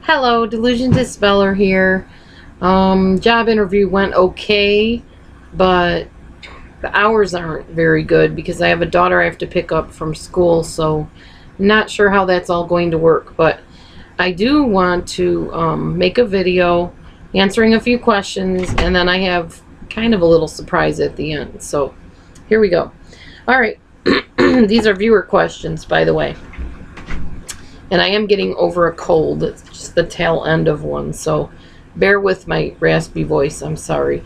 Hello, Delusion Dispeller here. Job interview went okay, but the hours aren't very good because I have a daughter I have to pick up from school, so not sure how that's all going to work. But I do want to make a video answering a few questions, and then I have kind of a little surprise at the end. So here we go. All right, these are viewer questions, by the way. And I am getting over a cold. It's just the tail end of one. So bear with my raspy voice. I'm sorry.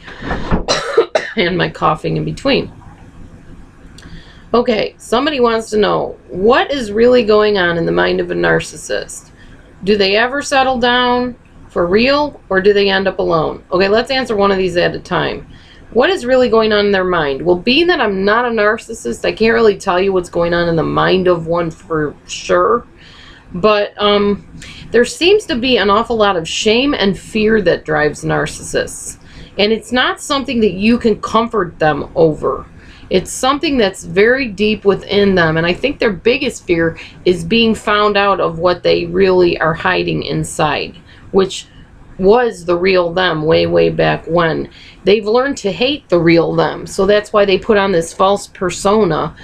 And my coughing in between. Okay, somebody wants to know, what is really going on in the mind of a narcissist? Do they ever settle down for real, or do they end up alone? Okay, let's answer one of these at a time. What is really going on in their mind? Well, being that I'm not a narcissist, I can't really tell you what's going on in the mind of one for sure. But there seems to be an awful lot of shame and fear that drives narcissists. And it's not something that you can comfort them over. It's something that's very deep within them. And I think their biggest fear is being found out of what they really are hiding inside, which was the real them way, way back when. They've learned to hate the real them. So that's why they put on this false persona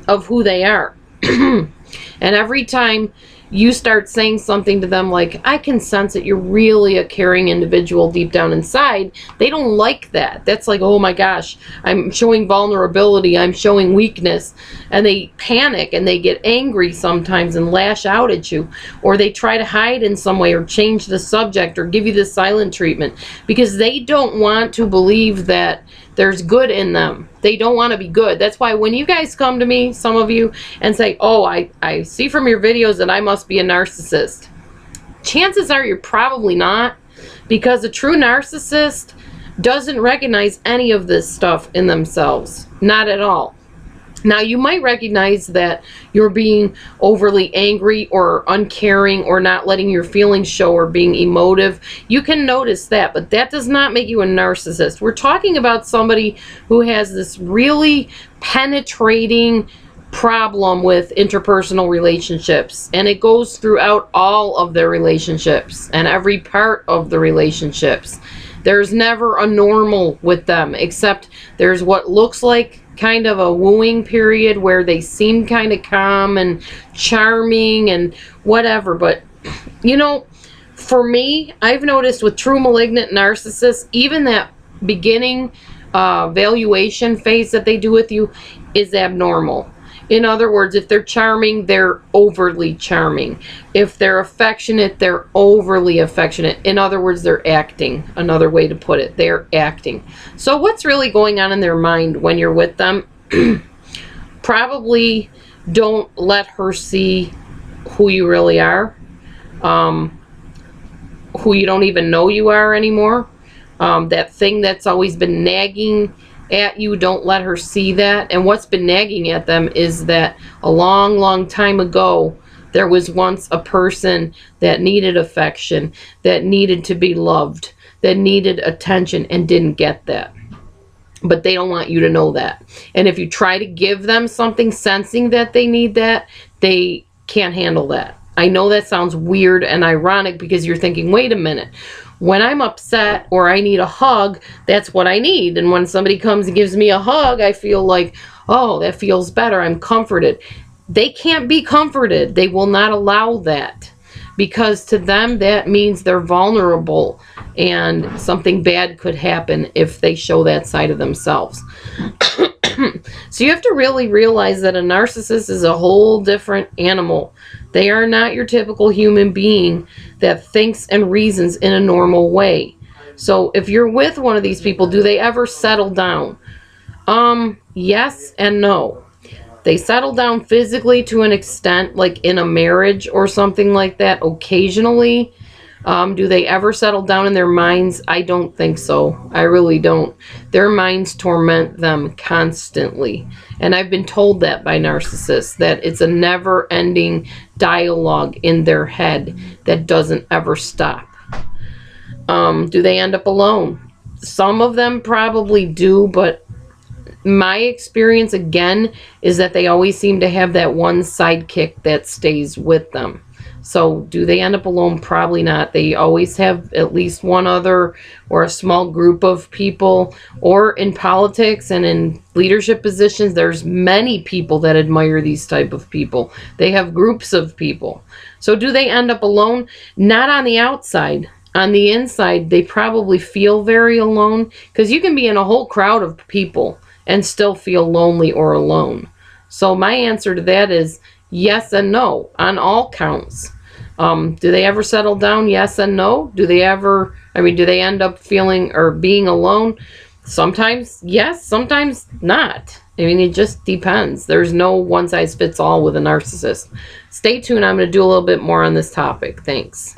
of who they are. And every time you start saying something to them like, I can sense that you're really a caring individual deep down inside, they don't like that. That's like, oh my gosh, I'm showing vulnerability, I'm showing weakness. And they panic and they get angry sometimes and lash out at you. Or they try to hide in some way or change the subject or give you the silent treatment because they don't want to believe that there's good in them. They don't want to be good. That's why when you guys come to me, some of you, and say, oh, I see from your videos that I must be a narcissist. Chances are you're probably not, because a true narcissist doesn't recognize any of this stuff in themselves. Not at all. Now, you might recognize that you're being overly angry or uncaring or not letting your feelings show or being emotive. You can notice that, but that does not make you a narcissist. We're talking about somebody who has this really penetrating problem with interpersonal relationships, and it goes throughout all of their relationships and every part of the relationships. There's never a normal with them, except there's what looks like kind of a wooing period where they seem kind of calm and charming and whatever. But, you know, for me, I've noticed with true malignant narcissists, even that beginning valuation phase that they do with you is abnormal. In other words, if they're charming, they're overly charming. If they're affectionate, they're overly affectionate. In other words, they're acting. Another way to put it, they're acting. So what's really going on in their mind when you're with them? Probably don't let her see who you really are, who you don't even know you are anymore. That thing that's always been nagging at you, don't let her see that. And what's been nagging at them is that a long, long time ago, there was once a person that needed affection, that needed to be loved, that needed attention and didn't get that. But they don't want you to know that. And if you try to give them something sensing that they need that, they can't handle that. I know that sounds weird and ironic because you're thinking, wait a minute. When I'm upset or I need a hug, that's what I need. And when somebody comes and gives me a hug, I feel like, oh, that feels better. I'm comforted. They can't be comforted. They will not allow that, because to them that means they're vulnerable and something bad could happen if they show that side of themselves. So you have to really realize that a narcissist is a whole different animal. They are not your typical human being that thinks and reasons in a normal way. So if you're with one of these people, do they ever settle down? Yes and no. They settle down physically to an extent, like in a marriage or something like that, occasionally. Do they ever settle down in their minds? I don't think so. I really don't. Their minds torment them constantly. And I've been told that by narcissists, that it's a never-ending dialogue in their head that doesn't ever stop. Do they end up alone? Some of them probably do, but my experience, again, is that they always seem to have that one sidekick that stays with them. So do they end up alone? Probably not. They always have at least one other or a small group of people, or in politics and in leadership positions, there's many people that admire these type of people. They have groups of people. So do they end up alone? Not on the outside. On the inside, they probably feel very alone, because you can be in a whole crowd of people and still feel lonely or alone. So my answer to that is yes and no on all counts. Do they ever settle down? Yes and no. Do they end up feeling or being alone? Sometimes yes, sometimes not. It just depends. There's no one size fits all with a narcissist. Stay tuned. I'm going to do a little bit more on this topic. Thanks.